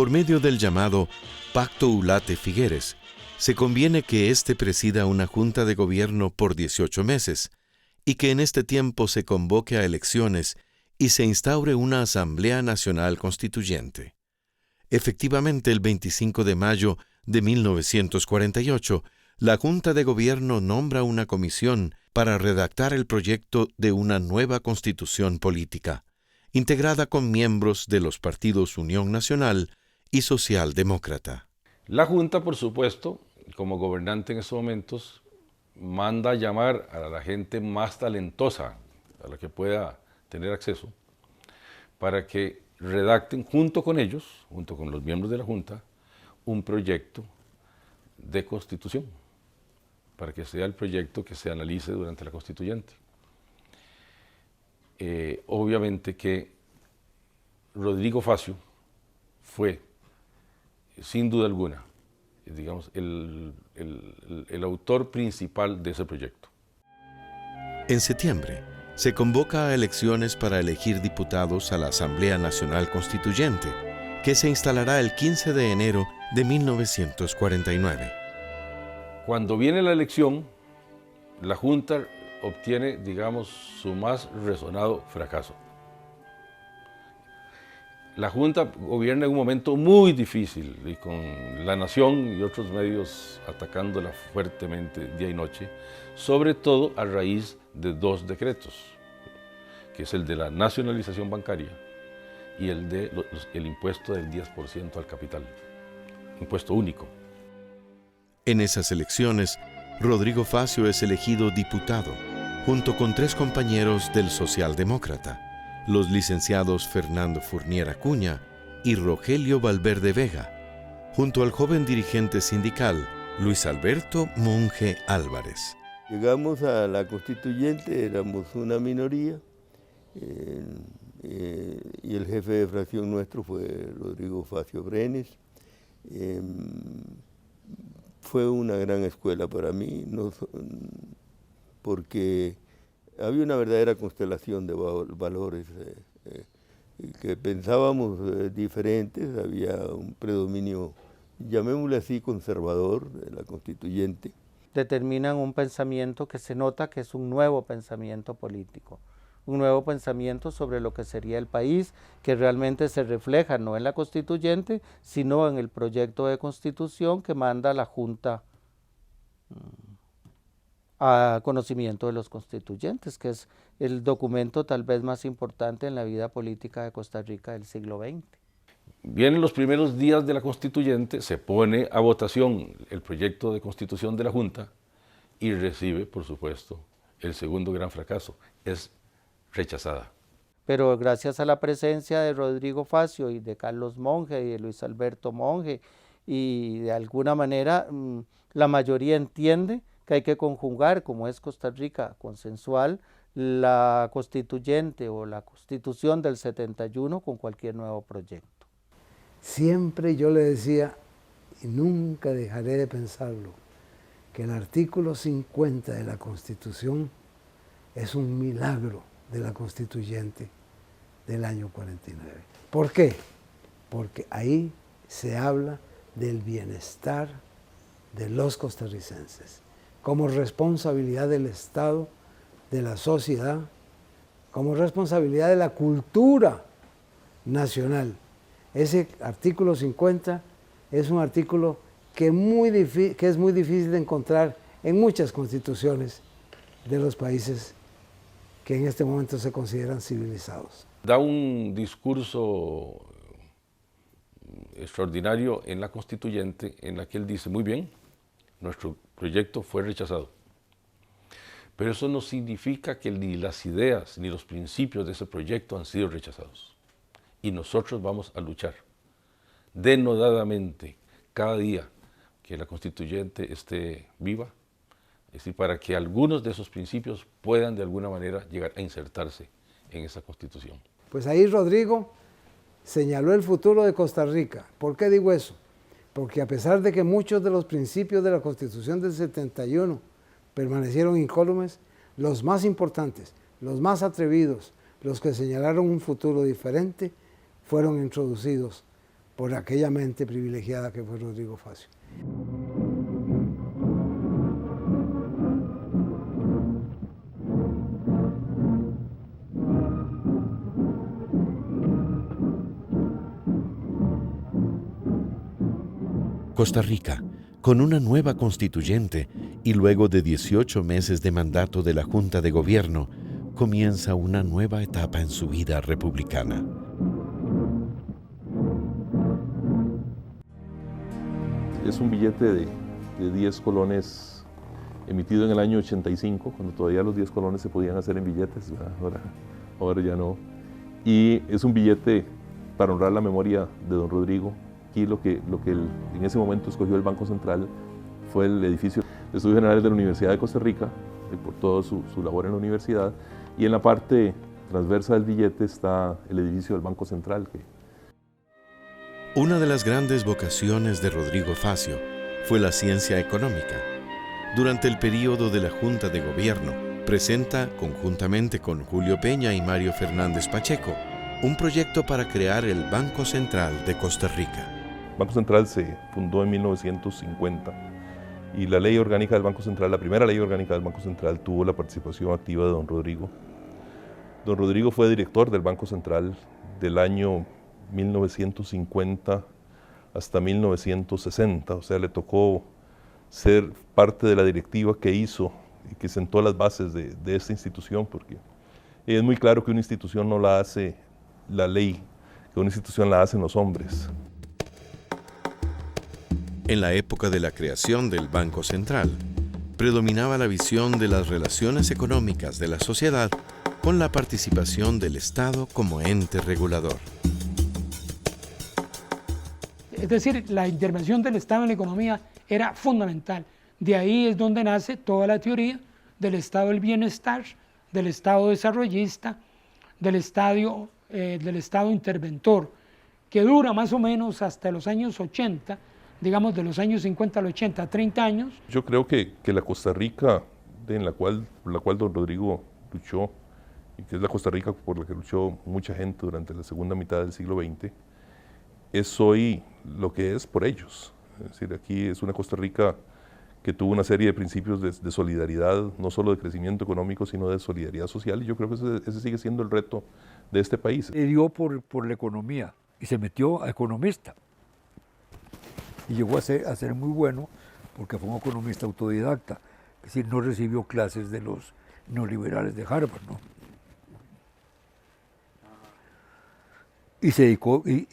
Por medio del llamado Pacto Ulate Figueres, se conviene que éste presida una junta de gobierno por 18 meses y que en este tiempo se convoque a elecciones y se instaure una Asamblea Nacional Constituyente. Efectivamente, el 25 de mayo de 1948, la Junta de Gobierno nombra una comisión para redactar el proyecto de una nueva constitución política, integrada con miembros de los partidos Unión Nacional y Socialdemócrata. La Junta, por supuesto, como gobernante en esos momentos, manda a llamar a la gente más talentosa, a la que pueda tener acceso, para que redacten junto con ellos, junto con los miembros de la Junta, un proyecto de constitución, para que sea el proyecto que se analice durante la constituyente. Obviamente que Rodrigo Facio fue, sin duda alguna, digamos, el autor principal de ese proyecto. En septiembre, se convoca a elecciones para elegir diputados a la Asamblea Nacional Constituyente, que se instalará el 15 de enero de 1949. Cuando viene la elección, la Junta obtiene, digamos, su más resonado fracaso. La Junta gobierna en un momento muy difícil y con La Nación y otros medios atacándola fuertemente día y noche, sobre todo a raíz de dos decretos, que es el de la nacionalización bancaria y el de el impuesto del 10% al capital, impuesto único. En esas elecciones, Rodrigo Facio es elegido diputado, junto con 3 compañeros del Socialdemócrata, los licenciados Fernando Fournier Acuña y Rogelio Valverde Vega, junto al joven dirigente sindical Luis Alberto Monge Álvarez. Llegamos a la constituyente, éramos una minoría, y el jefe de fracción nuestro fue Rodrigo Facio Brenes. Fue una gran escuela para mí, porque había una verdadera constelación de valores que pensábamos diferentes, había un predominio, llamémosle así, conservador de la constituyente. Determinan un pensamiento que se nota que es un nuevo pensamiento político, un nuevo pensamiento sobre lo que sería el país, que realmente se refleja no en la constituyente, sino en el proyecto de constitución que manda la Junta a conocimiento de los constituyentes, que es el documento tal vez más importante en la vida política de Costa Rica del siglo XX. Vienen los primeros días de la constituyente, se pone a votación el proyecto de constitución de la Junta y recibe, por supuesto, el segundo gran fracaso, es rechazada. Pero gracias a la presencia de Rodrigo Facio y de Carlos Monge y de Luis Alberto Monge, y de alguna manera la mayoría entiende que hay que conjugar, como es Costa Rica consensual, la constituyente o la constitución del 71 con cualquier nuevo proyecto. Siempre yo le decía, y nunca dejaré de pensarlo, que el artículo 50 de la Constitución es un milagro de la constituyente del año 49. ¿Por qué? Porque ahí se habla del bienestar de los costarricenses, como responsabilidad del Estado, de la sociedad, como responsabilidad de la cultura nacional. Ese artículo 50 es un artículo que es muy difícil de encontrar en muchas constituciones de los países que en este momento se consideran civilizados. Da un discurso extraordinario en la constituyente en la que él dice, muy bien, nuestro proyecto fue rechazado, pero eso no significa que ni las ideas ni los principios de ese proyecto han sido rechazados. Y nosotros vamos a luchar denodadamente cada día que la constituyente esté viva, es decir, para que algunos de esos principios puedan de alguna manera llegar a insertarse en esa constitución. Pues ahí Rodrigo señaló el futuro de Costa Rica. ¿Por qué digo eso? Porque a pesar de que muchos de los principios de la Constitución del 71 permanecieron incólumes, los más importantes, los más atrevidos, los que señalaron un futuro diferente, fueron introducidos por aquella mente privilegiada que fue Rodrigo Facio. Costa Rica, con una nueva constituyente y luego de 18 meses de mandato de la Junta de Gobierno, comienza una nueva etapa en su vida republicana. Es un billete de 10 colones emitido en el año 85, cuando todavía los 10 colones se podían hacer en billetes, ahora ya no. Y es un billete para honrar la memoria de don Rodrigo. Aquí lo que en ese momento escogió el Banco Central fue el edificio de Estudios Generales de la Universidad de Costa Rica, por toda su labor en la universidad, y en la parte transversa del billete está el edificio del Banco Central. Una de las grandes vocaciones de Rodrigo Facio fue la ciencia económica. Durante el período de la Junta de Gobierno, presenta, conjuntamente con Julio Peña y Mario Fernández Pacheco, un proyecto para crear el Banco Central de Costa Rica. El Banco Central se fundó en 1950 y la ley orgánica del Banco Central, la primera ley orgánica del Banco Central, tuvo la participación activa de don Rodrigo. Don Rodrigo fue director del Banco Central del año 1950 hasta 1960, o sea, le tocó ser parte de la directiva que hizo y que sentó las bases de esta institución, porque es muy claro que una institución no la hace la ley, que una institución la hacen los hombres. En la época de la creación del Banco Central, predominaba la visión de las relaciones económicas de la sociedad con la participación del Estado como ente regulador. Es decir, la intervención del Estado en la economía era fundamental. De ahí es donde nace toda la teoría del Estado del bienestar, del Estado desarrollista, del Estado interventor, que dura más o menos hasta los años 80, digamos de los años 50 al 80, 30 años. Yo creo que la Costa Rica por la cual don Rodrigo luchó, y que es la Costa Rica por la que luchó mucha gente durante la segunda mitad del siglo XX, es hoy lo que es por ellos. Es decir, aquí es una Costa Rica que tuvo una serie de principios de solidaridad, no solo de crecimiento económico, sino de solidaridad social, y yo creo que ese sigue siendo el reto de este país. Le dio por la economía y se metió a economista. Y llegó a ser muy bueno porque fue un economista autodidacta, es decir, no recibió clases de los neoliberales de Harvard, ¿no? Y se dedicó y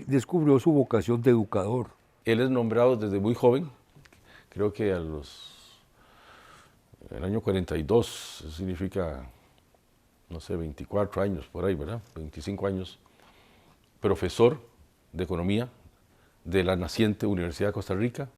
descubrió su vocación de educador. Él es nombrado desde muy joven, creo que el año 42, eso significa, no sé, 24 años por ahí, ¿verdad? 25 años, profesor de economía de la naciente Universidad de Costa Rica.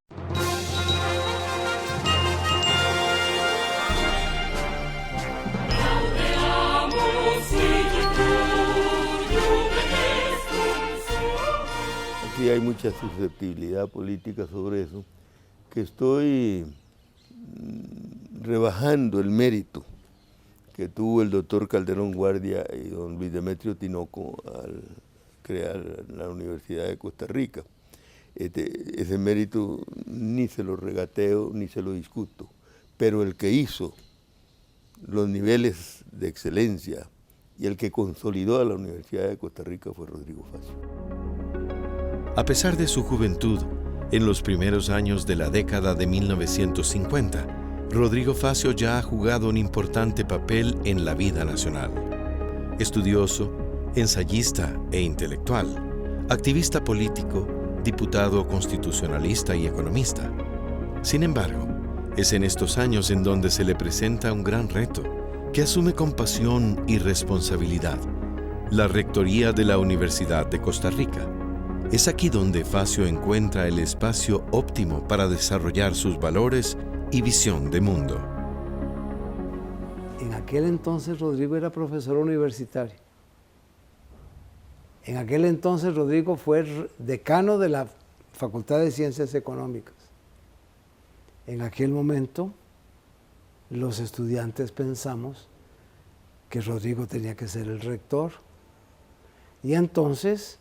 Aquí hay mucha susceptibilidad política sobre eso, que estoy rebajando el mérito que tuvo el doctor Calderón Guardia y don Luis Demetrio Tinoco al crear la Universidad de Costa Rica. Ese mérito ni se lo regateo ni se lo discuto, pero el que hizo los niveles de excelencia y el que consolidó a la Universidad de Costa Rica fue Rodrigo Facio. A pesar de su juventud, en los primeros años de la década de 1950, Rodrigo Facio ya ha jugado un importante papel en la vida nacional. Estudioso, ensayista e intelectual, activista político, diputado constitucionalista y economista. Sin embargo, es en estos años en donde se le presenta un gran reto, que asume con pasión y responsabilidad: la rectoría de la Universidad de Costa Rica. Es aquí donde Facio encuentra el espacio óptimo para desarrollar sus valores y visión de mundo. En aquel entonces Rodrigo era profesor universitario. En aquel entonces Rodrigo fue decano de la Facultad de Ciencias Económicas. En aquel momento los estudiantes pensamos que Rodrigo tenía que ser el rector. Y entonces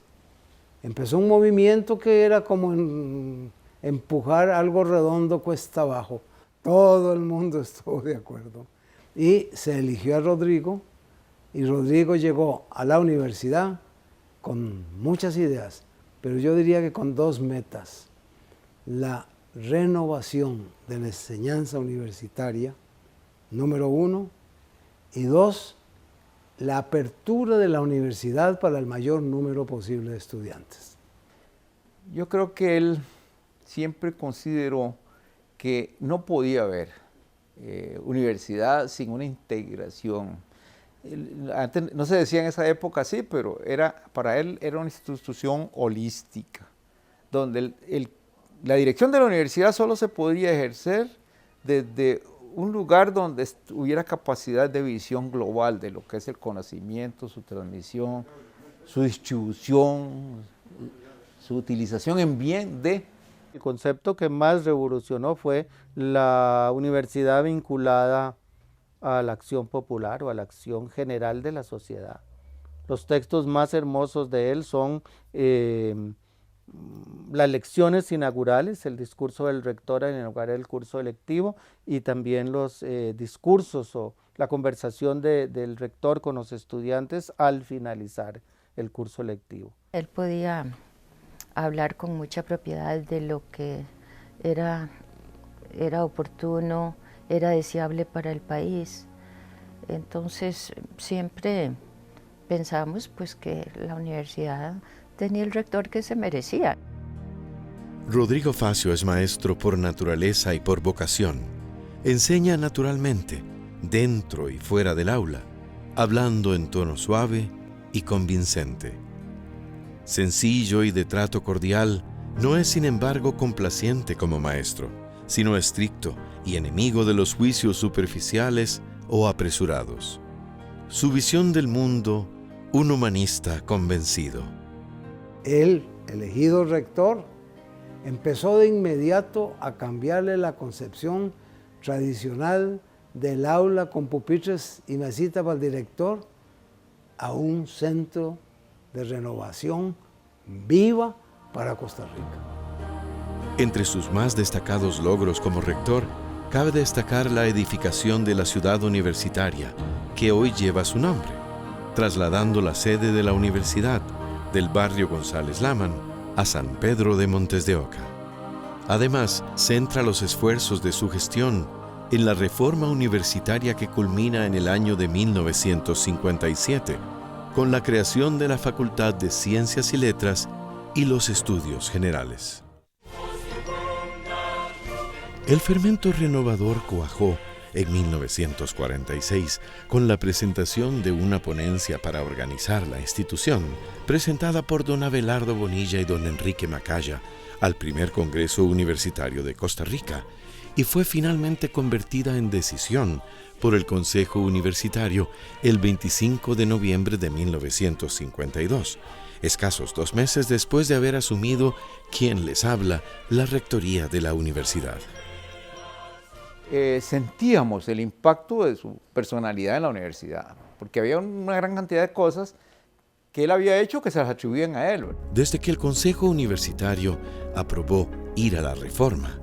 empezó un movimiento que era como empujar algo redondo cuesta abajo. Todo el mundo estuvo de acuerdo. Y se eligió a Rodrigo, y Rodrigo llegó a la universidad con muchas ideas, pero yo diría que con dos metas: la renovación de la enseñanza universitaria, número 1, y 2, la apertura de la universidad para el mayor número posible de estudiantes. Yo creo que él siempre consideró que no podía haber universidad sin una integración. Antes no se decía en esa época así, pero para él era una institución holística, donde la dirección de la universidad solo se podía ejercer desde un lugar donde hubiera capacidad de visión global de lo que es el conocimiento, su transmisión, su distribución, su utilización en bien de... El concepto que más revolucionó fue la universidad vinculada a la acción popular o a la acción general de la sociedad. Los textos más hermosos de él son las lecciones inaugurales, el discurso del rector en lugar del curso electivo, y también los discursos o la conversación del rector con los estudiantes al finalizar el curso lectivo. Él podía hablar con mucha propiedad de lo que era oportuno, era deseable para el país. Entonces siempre pensamos pues que la universidad tenía el rector que se merecía. Rodrigo Facio es maestro por naturaleza y por vocación. Enseña naturalmente, dentro y fuera del aula, hablando en tono suave y convincente. Sencillo y de trato cordial, no es sin embargo complaciente como maestro, sino estricto y enemigo de los juicios superficiales o apresurados. Su visión del mundo, un humanista convencido. Él, elegido rector, empezó de inmediato a cambiarle la concepción tradicional del aula con pupitres y mesita para el director a un centro de renovación viva para Costa Rica. Entre sus más destacados logros como rector, cabe destacar la edificación de la ciudad universitaria, que hoy lleva su nombre, trasladando la sede de la universidad del barrio González Laman a San Pedro de Montes de Oca. Además, centra los esfuerzos de su gestión en la reforma universitaria que culmina en el año de 1957, con la creación de la Facultad de Ciencias y Letras y los Estudios Generales. El fermento renovador cuajó en 1946 con la presentación de una ponencia para organizar la institución, presentada por don Abelardo Bonilla y don Enrique Macaya al primer Congreso Universitario de Costa Rica, y fue finalmente convertida en decisión por el Consejo Universitario el 25 de noviembre de 1952, escasos 2 meses después de haber asumido quien les habla la rectoría de la universidad. Sentíamos el impacto de su personalidad en la universidad, porque había una gran cantidad de cosas que él había hecho que se las atribuían a él. Desde que el Consejo Universitario aprobó ir a la reforma,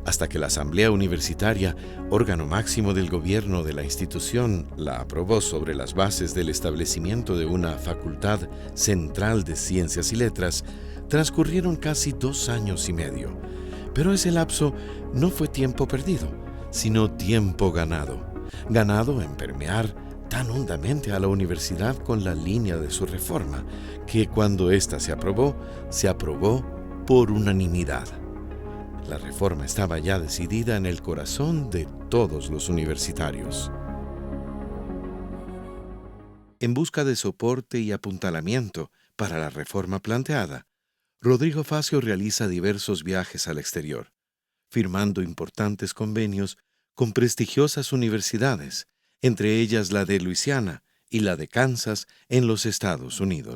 hasta que la Asamblea Universitaria, órgano máximo del gobierno de la institución, la aprobó sobre las bases del establecimiento de una Facultad Central de Ciencias y Letras, transcurrieron casi 2 años y medio. Pero ese lapso no fue tiempo perdido, sino tiempo ganado. Ganado en permear tan hondamente a la universidad con la línea de su reforma, que cuando ésta se aprobó por unanimidad. La reforma estaba ya decidida en el corazón de todos los universitarios. En busca de soporte y apuntalamiento para la reforma planteada, Rodrigo Facio realiza diversos viajes al exterior, firmando importantes convenios con prestigiosas universidades, entre ellas la de Luisiana y la de Kansas en los Estados Unidos.